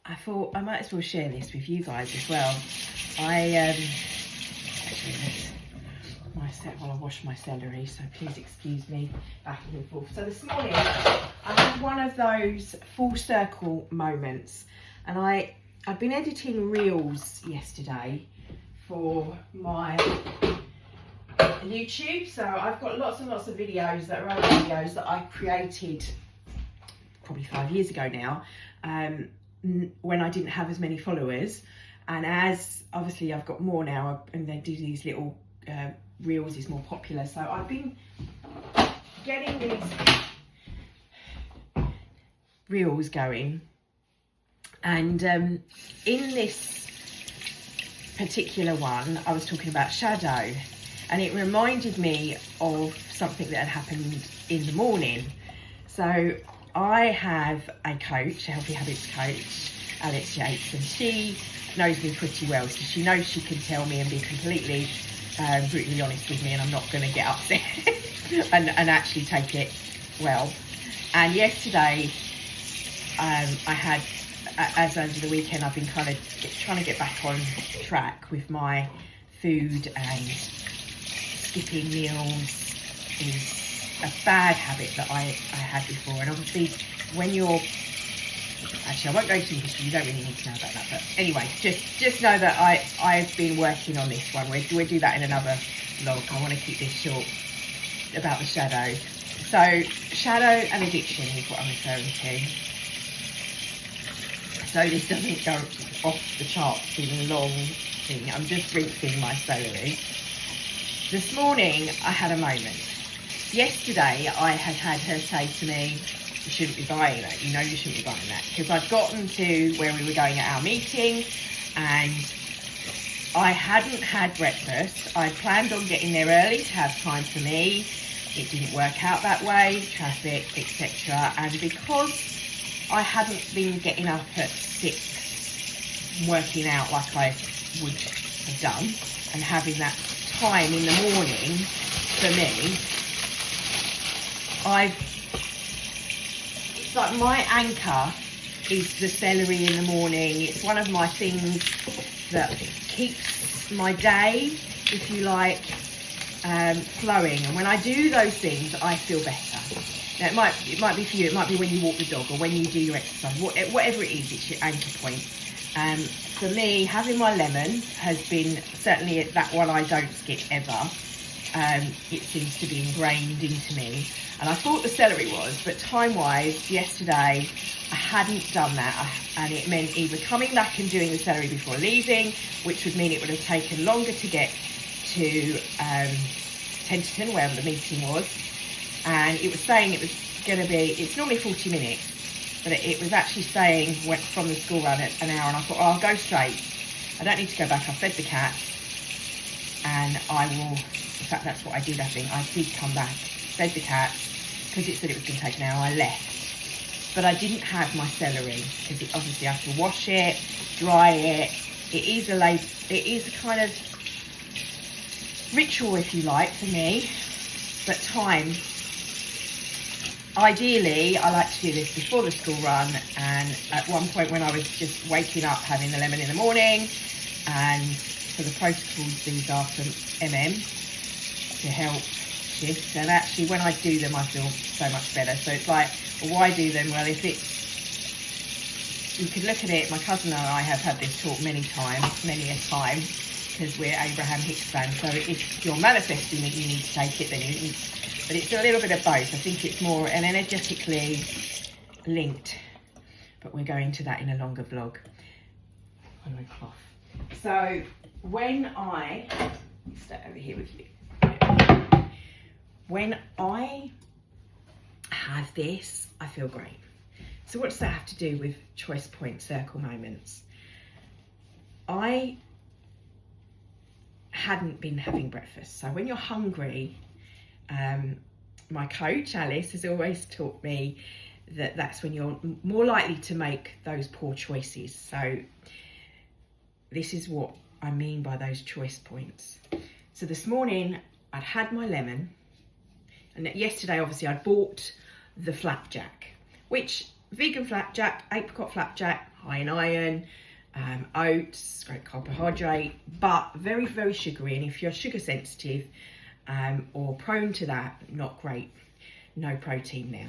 I thought I might as well share this with you guys as well. Actually, my set while I wash my celery, so please excuse me back and forth. So this morning I had one of those full circle moments, and I've been editing reels yesterday for my YouTube. So I've got lots and lots of videos that are old videos that I created probably 5 years ago now, when I didn't have as many followers, and as obviously I've got more now and they do these little reels is more popular, so I've been getting these reels going, and in this particular one I was talking about shadow, and it reminded me of something that had happened in the morning. So I have a coach, a Healthy Habits coach, Alex Yates, and she knows me pretty well, so she knows she can tell me and be completely brutally honest with me, and I'm not going to get upset and actually take it well. And yesterday I had, as over the weekend, I've been kind of trying to get back on track with my food, and skipping meals is a bad habit that I had before. And obviously when you're, actually I won't go too much, you don't really need to know about that, but anyway, just know that I've been working on this one. We'll do that in another vlog. I want to keep this short about the shadow. So shadow and addiction is what I'm referring to. So this doesn't go off the charts in a long thing. I'm just rinsing my celery. This morning I had a moment. Yesterday I had her say to me, you shouldn't be buying that, you know you shouldn't be buying that, because I'd gotten to where we were going at our meeting and I hadn't had breakfast. I planned on getting there early to have time for me. It didn't work out that way, traffic, etc. And because I hadn't been getting up at 6, working out like I would have done, and having that time in the morning for me, it's like my anchor is the celery in the morning. It's one of my things that keeps my day, if you like, flowing. And when I do those things, I feel better. Now, it might be for you. It might be when you walk the dog or when you do your exercise. Whatever it is, it's your anchor point. For me, having my lemon has been certainly that one I don't skip ever. It seems to be ingrained into me. And I thought the celery was, but time-wise, yesterday, I hadn't done that. And it meant either coming back and doing the celery before leaving, which would mean it would have taken longer to get to Tenterton, wherever the meeting was. And it was saying it was going to be, it's normally 40 minutes, but it was actually saying, went from the school run at an hour, and I thought, oh, I'll go straight. I don't need to go back. I've fed the cat, and I will, in fact, that's what I did, I think. I did come back, fed the cat, because it said it was going to take an hour, I left. But I didn't have my celery, because obviously I have to wash it, dry it. It is a kind of ritual, if you like, for me, but time. Ideally, I like to do this before the school run, and at one point when I was just waking up, having the lemon in the morning, and for the protocols, these are from MM to help shift, and actually when I do them I feel so much better. So it's like, well, why do them? Well, if it's, you could look at it, my cousin and I have had this talk many a time, because we're Abraham Hicks fans. So if you're manifesting that you need to take it, then you need, but it's a little bit of both. I think it's more an energetically linked, but we're going to that in a longer vlog. Why do I cough? So when I stay over here with you, when I have this, I feel great. So what does that have to do with choice point circle moments? I hadn't been having breakfast. So when you're hungry, my coach Alice has always taught me that that's when you're more likely to make those poor choices. So this is what I mean by those choice points. So this morning I'd had my lemon, and yesterday obviously I bought the flapjack, which vegan flapjack, apricot flapjack, high in iron, oats, great carbohydrate, but very, very sugary. And if you're sugar sensitive or prone to that, not great. No protein now.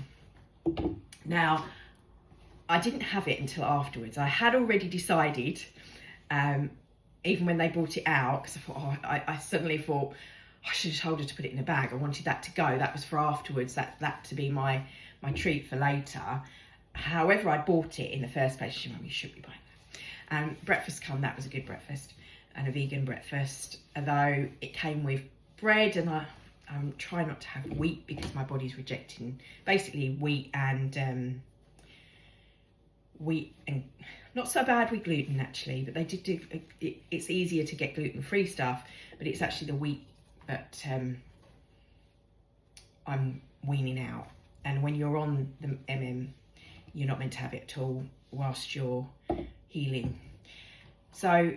Now, I didn't have it until afterwards. I had already decided, even when they brought it out, because I thought, I suddenly thought, I should have told her to put it in a bag. I wanted that to go. That was for afterwards, that to be my treat for later. However, I bought it in the first place. She, Mum, you should be buying that. Breakfast come, that was a good breakfast and a vegan breakfast, although it came with bread, and I'm trying not to have wheat because my body's rejecting basically wheat and not so bad with gluten actually, but they did do it's easier to get gluten-free stuff, but it's actually the wheat that I'm weaning out. And when you're on the you're not meant to have it at all whilst you're healing. So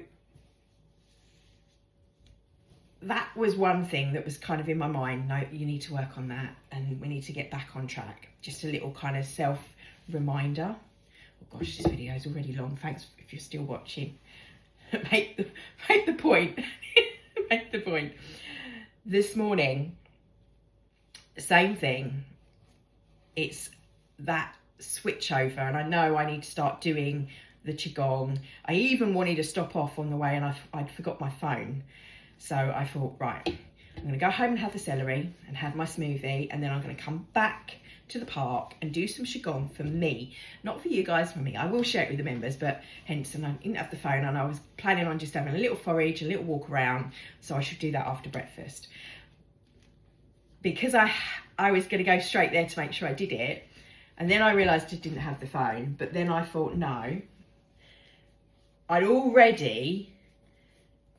that was one thing that was kind of in my mind. No, you need to work on that, and we need to get back on track. Just a little kind of self reminder. Oh gosh, this video is already long. Thanks if you're still watching. make the point. Make the point. This morning, same thing. It's that switch over, and I know I need to start doing the qigong. I even wanted to stop off on the way, and I'd forgot my phone. So I thought, right, I'm going to go home and have the celery and have my smoothie, and then I'm going to come back to the park and do some qigong for me, not for you guys, for me. I will share it with the members, but hence, and I didn't have the phone, and I was planning on just having a little forage, a little walk around, so I should do that after breakfast. Because I was going to go straight there to make sure I did it, and then I realised I didn't have the phone, but then I thought, no, I'd already,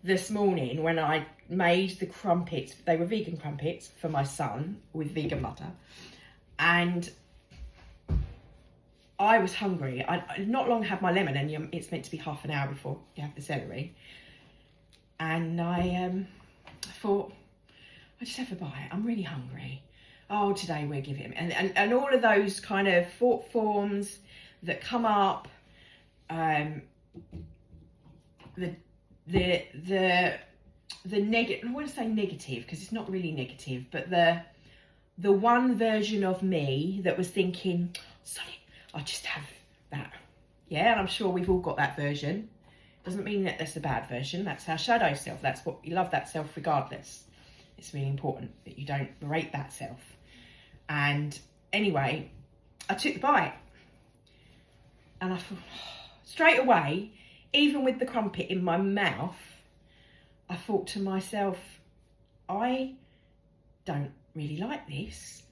this morning when I made the crumpets, they were vegan crumpets for my son with vegan butter, and I was hungry. I not long had my lemon, and it's meant to be half an hour before you have the celery, and I thought, I'll just have a bite. I'm really hungry. Oh, today we're giving, and all of those kind of thought forms that come up, the negative, I want to say negative because it's not really negative, but the one version of me that was thinking, sorry, I'll just have that. Yeah, and I'm sure we've all got that version. Doesn't mean that that's a bad version. That's our shadow self. That's what we love, that self regardless. It's really important that you don't berate that self. And anyway, I took the bite, and I thought, straight away, even with the crumpet in my mouth, I thought to myself, I don't really like this.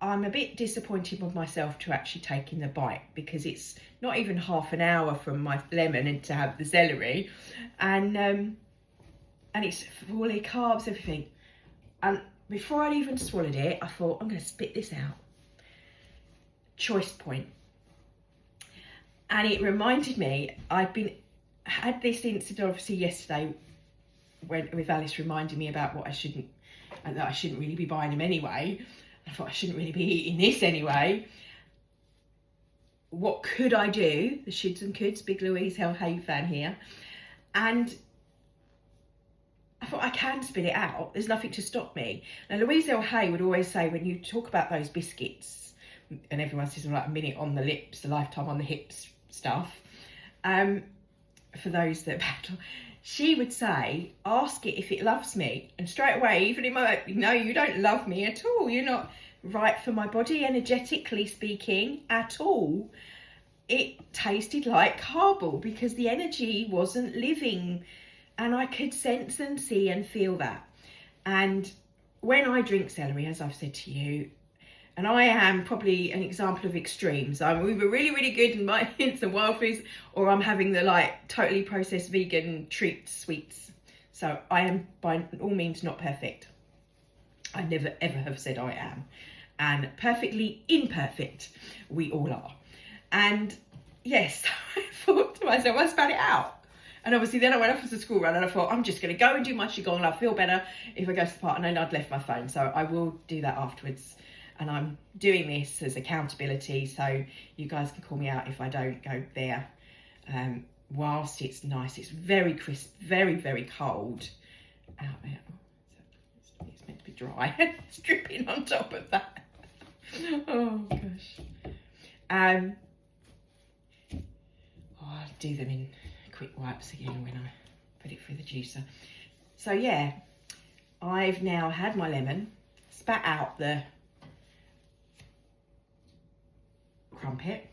I'm a bit disappointed with myself to actually taking the bite, because it's not even half an hour from my lemon and to have the celery, and it's fully carbs, everything. And before I'd even swallowed it, I thought, I'm going to spit this out. Choice point. And it reminded me, had this incident obviously yesterday with Alice reminding me about what I shouldn't really be buying them anyway. I thought I shouldn't really be eating this anyway. What could I do? The shoulds and coulds, Big Louise Hay fan here. And I thought, I can spit it out. There's nothing to stop me. Now, Louise Hay would always say, when you talk about those biscuits, and everyone says, like, a minute on the lips, a lifetime on the hips stuff, for those that battle, she would say, ask it if it loves me. And straight away, even in my, no, you don't love me at all. You're not right for my body, energetically speaking, at all. It tasted like cardboard because the energy wasn't living. And I could sense and see and feel that. And when I drink celery, as I've said to you, and I am probably an example of extremes. I'm either really, really good in my hints and wild foods, or I'm having the like totally processed vegan treats, sweets. So I am by all means not perfect. I never ever have said I am. And perfectly imperfect, we all are. And yes, I thought to myself, I spat it out. And obviously then I went off to the school run, and I thought, I'm just going to go and do my qigong, and I'll feel better if I go to the park. And then I'd left my phone, so I will do that afterwards. and I'm doing this as accountability, so you guys can call me out if I don't go there. Whilst it's nice, it's very crisp, very, very cold out there. It's meant to be dry. It's dripping on top of that. Oh gosh. I'll do them in quick wipes again when I put it through the juicer. So yeah, I've now had my lemon, spat out the crumpet,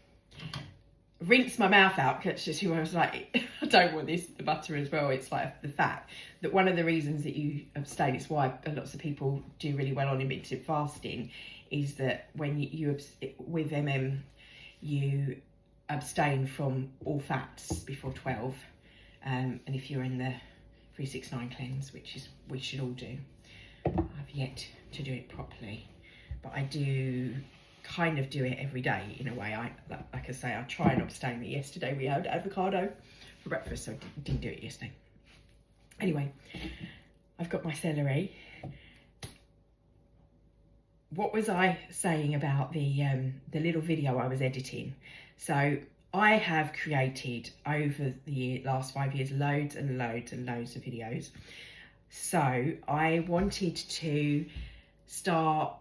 rinsed my mouth out, because I was like, I don't want this, the butter as well. It's like the fat. That one of the reasons that you abstain, it's why lots of people do really well on intermittent fasting, is that when you with you abstain from all fats before 12, and if you're in the 369 cleanse, which is we should all do. I've yet to do it properly, but I do kind of do it every day in a way. Like I say, I try and abstain. But yesterday we had avocado for breakfast, so I didn't do it yesterday. Anyway, I've got my celery. What was I saying about the little video I was editing? So I have created over the last 5 years loads and loads and loads of videos. So I wanted to start,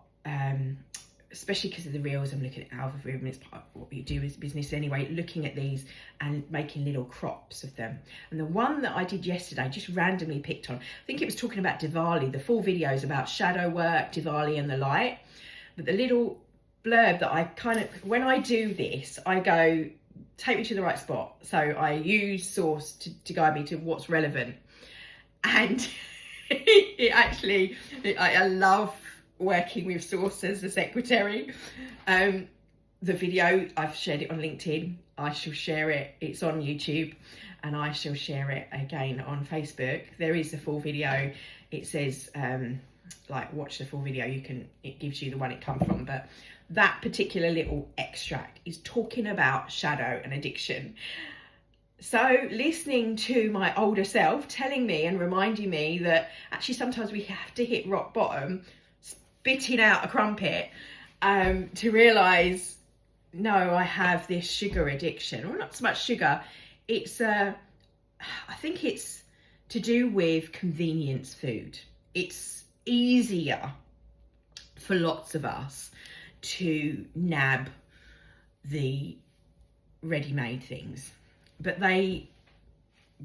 especially because of the reels, I'm looking at algorithm, it's part of what we do as business anyway, looking at these and making little crops of them. And the one that I did yesterday, just randomly picked on, I think it was talking about Diwali. The full video is about shadow work, Diwali and the light. But the little blurb that I kind of, when I do this, I go, take me to the right spot. So I use source to guide me to what's relevant. And I love working with source as a secretary. The video, I've shared it on LinkedIn. I shall share it. It's on YouTube, and I shall share it again on Facebook. There is a full video. It says, like, watch the full video. It gives you the one it come from, but that particular little extract is talking about shadow and addiction. So listening to my older self telling me and reminding me that actually sometimes we have to hit rock bottom, spitting out a crumpet, to realise, no, I have this sugar addiction. Well, not so much sugar. It's, I think it's to do with convenience food. It's easier for lots of us to nab the ready-made things. But they,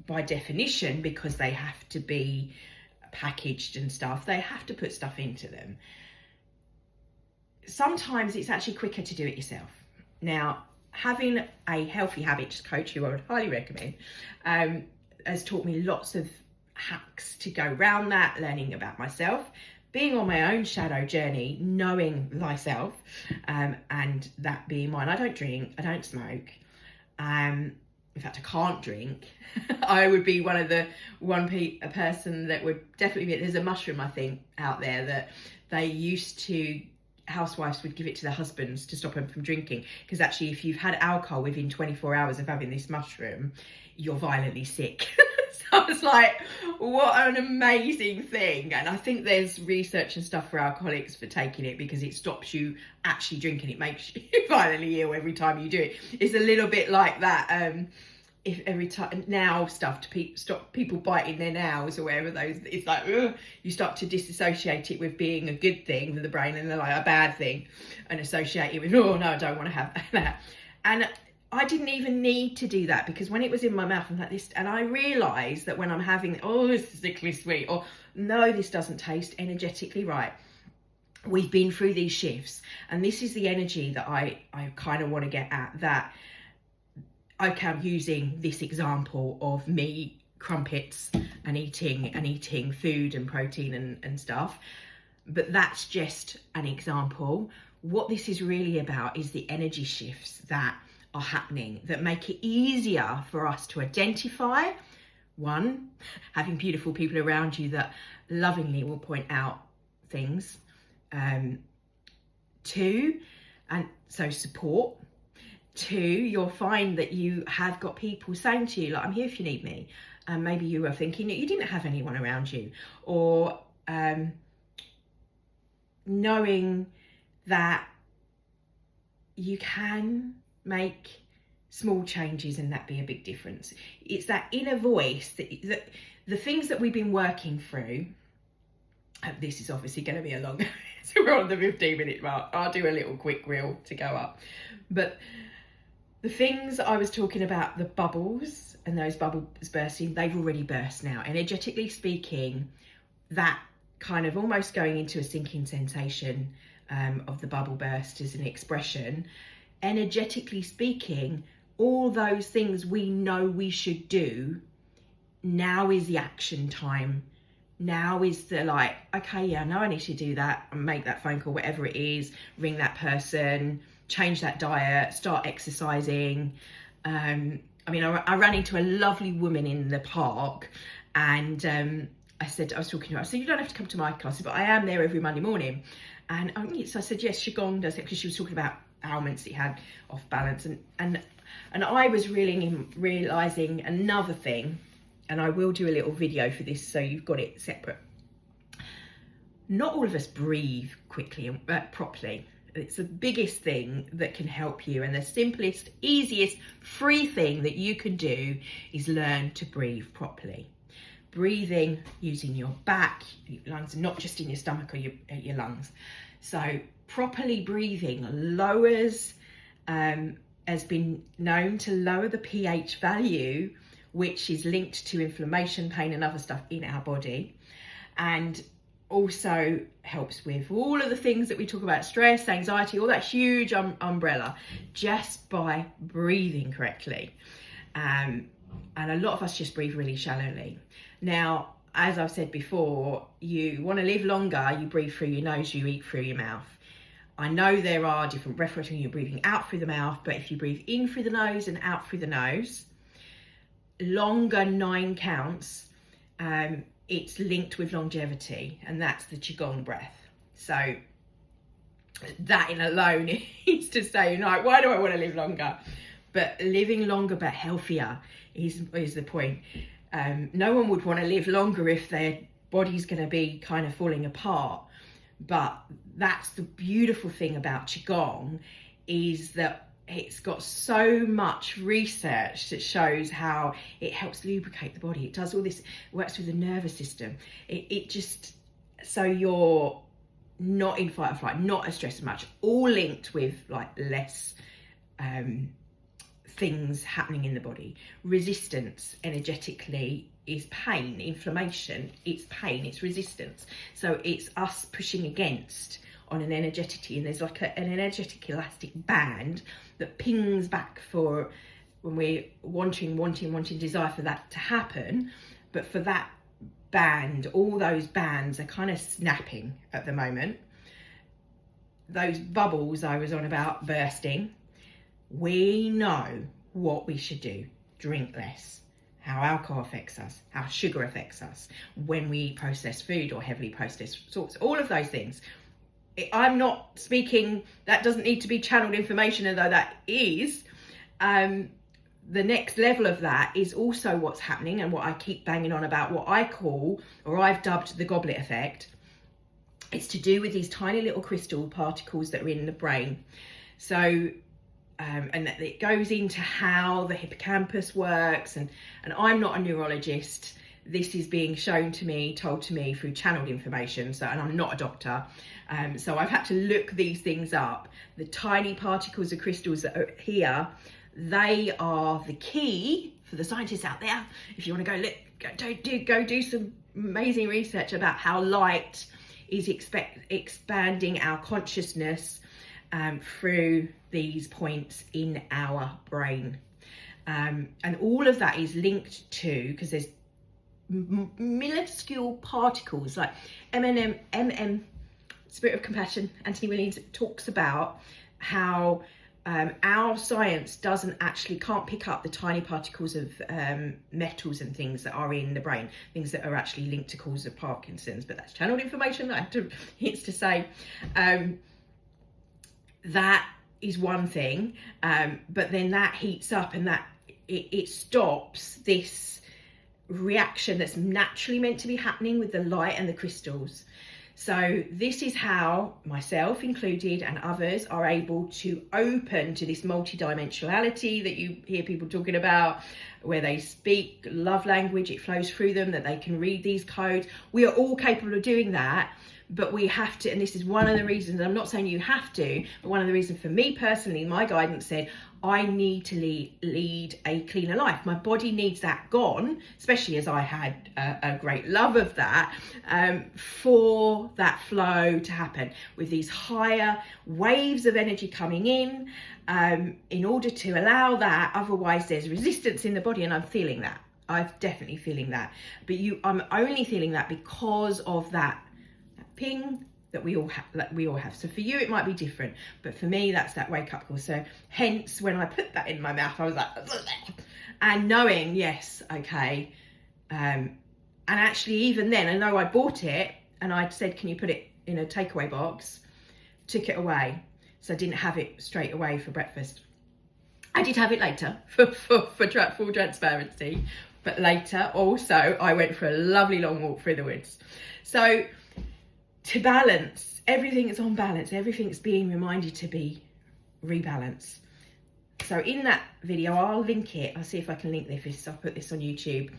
by definition, because they have to be packaged and stuff, they have to put stuff into them. Sometimes it's actually quicker to do it yourself. Now, having a healthy habits coach, who I would highly recommend, has taught me lots of hacks to go around that, learning about myself, being on my own shadow journey, knowing thyself, and that being mine. I don't drink, I don't smoke. In fact, I can't drink. I would be a person that would definitely be, there's a mushroom, I think, out there that they used to, housewives would give it to their husbands to stop them from drinking. Because actually, if you've had alcohol within 24 hours of having this mushroom, you're violently sick. So I was like, what an amazing thing. And I think there's research and stuff for alcoholics for taking it, because it stops you actually drinking. It makes you violently ill every time you do it. It's a little bit like that. If every time nail stuff to stop people biting their nails or whatever those, it's like, ugh, you start to disassociate it with being a good thing for the brain, and then like a bad thing, and associate it with, oh no, I don't want to have that. And I didn't even need to do that, because when it was in my mouth, I'm like this, and I realised that when I'm having, oh, this is sickly sweet, or no, this doesn't taste energetically right. We've been through these shifts, and this is the energy that I kind of want to get at, that okay, I'm using this example of me crumpets and eating food and protein and stuff, but that's just an example. What this is really about is the energy shifts that are happening that make it easier for us to identify. One, having beautiful people around you that lovingly will point out things. Two, and so support. Two, you'll find that you have got people saying to you, like, I'm here if you need me. And maybe you were thinking that you didn't have anyone around you, or knowing that you can make small changes and that be a big difference. It's that inner voice that the things that we've been working through. This is obviously going to be a long, so we're on the 15-minute mark. I'll do a little quick reel to go up. But the things I was talking about, the bubbles and those bubbles bursting, they've already burst now. Energetically speaking, that kind of almost going into a sinking sensation of the bubble burst as an expression. Energetically speaking, all those things we know we should do, now is the action time. Now is the like, okay, yeah, I know I need to do that and make that phone call, whatever it is, ring that person, change that diet, start exercising. I mean, I ran into a lovely woman in the park, and I was talking to her, I said, you don't have to come to my classes, but I am there every Monday morning. And so I said, yes, Qigong does it, because she was talking about ailments that he had, off balance. And I was realising another thing, and I will do a little video for this so you've got it separate. Not all of us breathe quickly and properly. It's the biggest thing that can help you, and the simplest, easiest, free thing that you can do is learn to breathe properly. Breathing using your back, your lungs, not just in your stomach or your lungs. So properly breathing lowers, has been known to lower the pH value, which is linked to inflammation, pain and other stuff in our body, and also helps with all of the things that we talk about, stress, anxiety, all that huge umbrella, just by breathing correctly. And a lot of us just breathe really shallowly. Now, as I've said before, you want to live longer, you breathe through your nose, you eat through your mouth. I know there are different breath work when you're breathing out through the mouth, but if you breathe in through the nose and out through the nose, longer 9 counts, it's linked with longevity, and that's the Qigong breath. So that in alone is to say, like, why do I want to live longer? But living longer but healthier is the point. No one would want to live longer if their body's going to be kind of falling apart. But that's the beautiful thing about Qigong, is that it's got so much research that shows how it helps lubricate the body. It does all this, works with the nervous system. It just, so you're not in fight or flight, not as stressed as much, all linked with like less things happening in the body. Resistance energetically is pain. Inflammation, it's pain, it's resistance. So it's us pushing against on an energetically, and there's like an energetic elastic band that pings back for when we're wanting desire for that to happen. But for that band, all those bands are kind of snapping at the moment. Those bubbles I was on about bursting, we know what we should do. Drink less, how alcohol affects us, how sugar affects us, when we eat processed food or heavily processed sorts, all of those things. I'm not speaking, that doesn't need to be channeled information, although that is. The next level of that is also what's happening, and what I keep banging on about, what I call, or I've dubbed, the goblet effect. It's to do with these tiny little crystal particles that are in the brain. So, and that it goes into how the hippocampus works, and I'm not a neurologist. This is being shown to me, told to me through channeled information. So, and I'm not a doctor. So I've had to look these things up. The tiny particles of crystals that are here, they are the key for the scientists out there. If you want to go do some amazing research about how light is expanding our consciousness through these points in our brain. And all of that is linked to, because there's minuscule particles like Spirit of Compassion, Anthony Williams talks about how our science can't pick up the tiny particles of metals and things that are in the brain, things that are actually linked to cause of Parkinson's, but that's channeled information. I have to say that is one thing, but then that heats up, and that it stops this reaction that's naturally meant to be happening with the light and the crystals. So this is how myself included and others are able to open to this multidimensionality that you hear people talking about, where they speak love language, it flows through them, that they can read these codes. We are all capable of doing that, but we have to, and this is one of the reasons, I'm not saying you have to, but one of the reasons for me personally, my guidance said, I need to lead a cleaner life. My body needs that gone, especially as I had a great love of that, for that flow to happen with these higher waves of energy coming in order to allow that. Otherwise there's resistance in the body, and I'm feeling that. I'm definitely feeling that. But I'm only feeling that because of that ping that we all have. So for you it might be different, but for me that's that wake up call. So hence when I put that in my mouth, I was like, and knowing, yes, okay, and actually even then, I know I bought it and I'd said, can you put it in a takeaway box, took it away, so I didn't have it straight away for breakfast. I did have it later for full transparency, but later also I went for a lovely long walk through the woods. So to balance, everything is on balance, everything's being reminded to be rebalanced. So in that video, I'll link it, I'll see if I can link this, I'll put this on YouTube,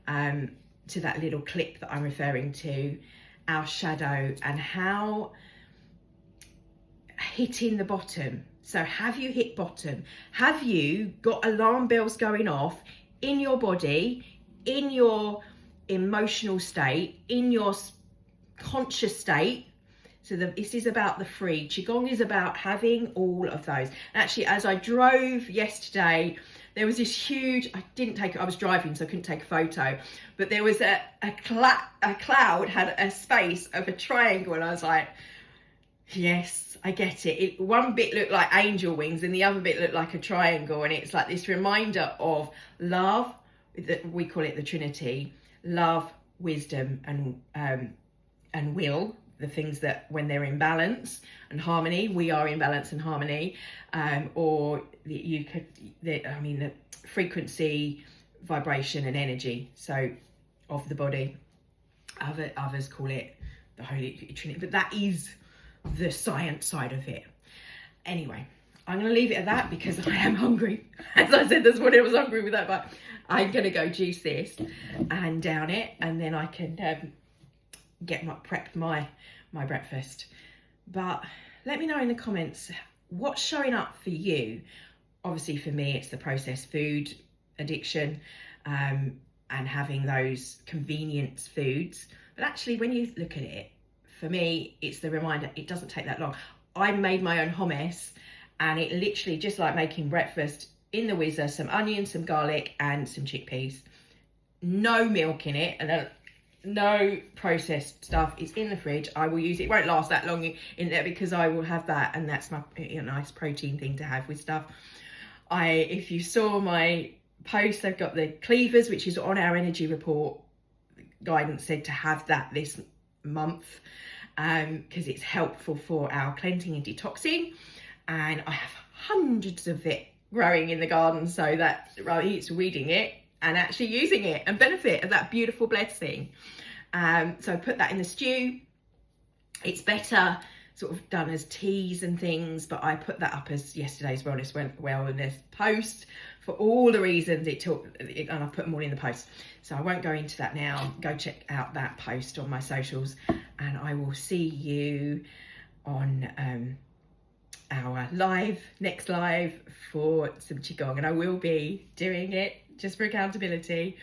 to that little clip that I'm referring to, our shadow and how hitting the bottom. So have you hit bottom? Have you got alarm bells going off in your body, in your emotional state, in your conscious state? So this is about the free. Qigong is about having all of those. Actually, as I drove yesterday, there was this huge, I didn't take it, I was driving, so I couldn't take a photo, but there was a cloud had a space of a triangle, and I was like, yes, I get it. One bit looked like angel wings and the other bit looked like a triangle, and it's like this reminder of love, we call it the Trinity, love, wisdom, and will, the things that when they're in balance and harmony, we are in balance and harmony, or the frequency, vibration and energy, so of the body. Others call it the Holy Trinity, but that is the science side of it. Anyway, I'm going to leave it at that because I am hungry. As I said this morning, I was hungry with that, but I'm going to go juice this and down it, and then I can prepped my breakfast. But let me know in the comments what's showing up for you. Obviously for me it's the processed food addiction, and having those convenience foods, but actually when you look at it, for me it's the reminder it doesn't take that long. I made my own hummus, and it literally just like making breakfast in the whizzer, some onions, some garlic and some chickpeas, no milk in it, and then no processed stuff. It's in the fridge. I will use it. It won't last that long in there because I will have that, and that's my nice protein thing to have with stuff. If you saw my post, I've got the cleavers, which is on our energy report. Guidance said to have that this month because it's helpful for our cleansing and detoxing, and I have hundreds of it growing in the garden, so that it's weeding it and actually using it and benefit of that beautiful blessing. So I put that in the stew. It's better sort of done as teas and things, but I put that up as yesterday's wellness post for all the reasons it took, and I put them all in the post. So I won't go into that now. Go check out that post on my socials, and I will see you on our next live for some Qigong, and I will be doing it just for accountability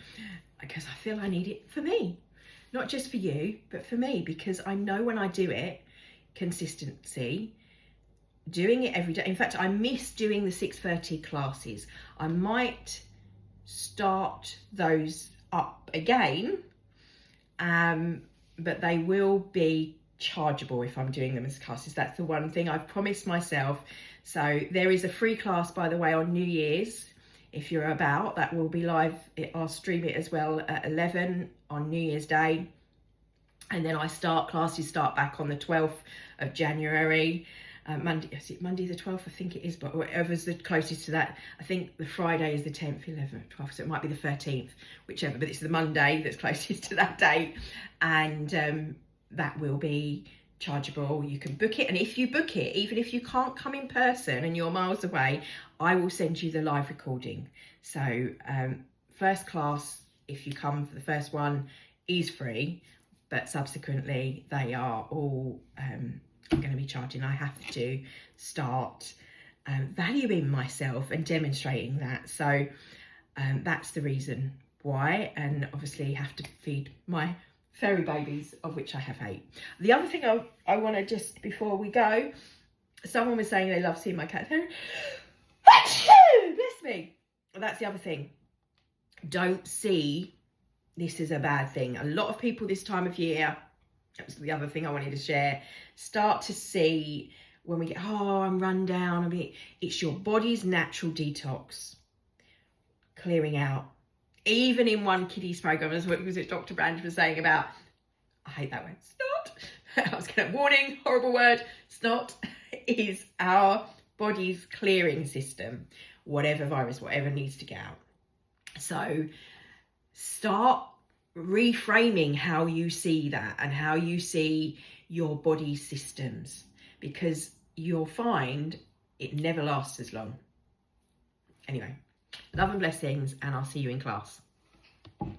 because I feel I need it for me, not just for you, but for me, because I know when I do it, consistency, doing it every day. In fact, I miss doing the 6:30 classes. I might start those up again, but they will be chargeable if I'm doing them as classes. That's the one thing I've promised myself. So there is a free class, by the way, on New Year's. If you're about, that will be live. I'll stream it as well at 11 on New Year's Day. And then classes start back on the 12th of January. Monday, is it Monday the 12th? I think it is, but whatever's the closest to that. I think the Friday is the 10th, 11th, 12th, so it might be the 13th, whichever, but it's the Monday that's closest to that date. And that will be chargeable. You can book it, and if you book it, even if you can't come in person and you're miles away, I will send you the live recording. So first class, if you come for the first one, is free, but subsequently they are all I'm going to be charging. I have to start valuing myself and demonstrating that. So that's the reason why, and obviously have to feed my fairy babies, of which I have 8. The other thing I want to just, before we go, someone was saying they love seeing my cat. Bless me. That's the other thing. Don't see this is a bad thing. A lot of people this time of year, that was the other thing I wanted to share, start to see when we get, oh, I'm run down. It's your body's natural detox clearing out. Even in one kiddies program, as what was it Dr. Brand was saying about, I hate that word, snot. I was going to, warning, horrible word, snot is our body's clearing system, whatever virus, whatever needs to get out. So start reframing how you see that and how you see your body's systems, because you'll find it never lasts as long. Anyway, love and blessings, and I'll see you in class.